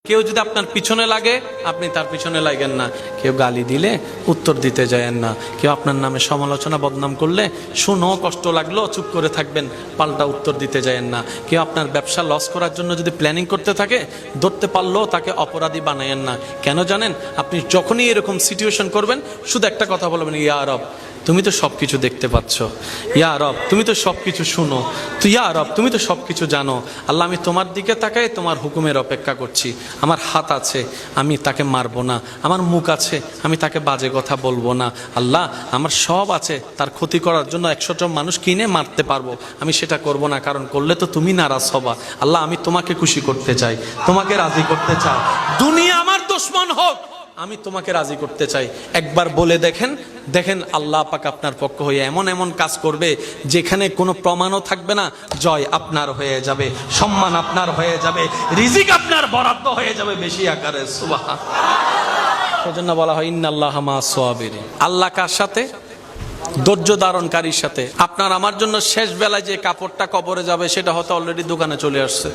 কেউ যদি আপনার পিছনে লাগে আপনি তার পিছনে লাগেন না। কেউ গালি দিলে উত্তর দিতে যায়েন না। কেউ আপনার নামে সমালোচনা বদনাম করলে শুনো কষ্ট লাগলো চুপ করে থাকবেন, পাল্টা উত্তর দিতে যায়েন না। কেউ আপনার ব্যবসা লস করার জন্য যদি প্ল্যানিং করতে থাকে ধরতে পারলেও তাকে অপরাধী বানায়েন না। কেন জানেন? আপনি যখনই এরকম সিচুয়েশন করবেন শুধু একটা কথা বলবেন, ইয়া রব তুমি তো সব কিছু দেখতে পাচ্ছ, ইয়া রব তুমি তো সব কিছু শুনো, তো ইয়া রব তুমি তো সব কিছু জানো। আল্লাহ আমি তোমার দিকে তাকাই তোমার হুকুমের অপেক্ষা করছি। আমার হাত আছে আমি তাকে মারবো না, আমার মুখ আছে আমি তাকে বাজে কথা বলবো না। আল্লাহ আমার সব আছে তার ক্ষতি করার জন্য 100টা মানুষ কিনে মারতে পারবো, আমি সেটা করব না, কারণ করলে তো তুমি নারাজ হবা। আল্লাহ আমি তোমাকে খুশি করতে চাই, তোমাকে রাজি করতে চাই। দুনিয়া আমার দুশমন হোক আমি তোমাকে রাজি করতে চাই। একবার বলে দেখেন, দেখেন আল্লাহ পাক আপনার পক্ষ হয়ে এমন এমন কাজ করবে যেখানে কোনো প্রমাণও থাকবে না, জয় আপনার হয়ে যাবে, সম্মান আপনার হয়ে যাবে, রিজিক আপনার বরাদ্দ হয়ে যাবে বেশি আকারে। সুবহানাল্লাহ। সেজন্য বলা হয় ইন্নাল্লাহা মা'আস সাবিরিন। আল্লাহ কার সাথে? ধৈর্য ধারণকারীর সাথে। আপনার আমার জন্য শেষ বেলায় যে কাপড়টা কবরে যাবে সেটা হয়তো অলরেডি দোকানে চলে আসছে।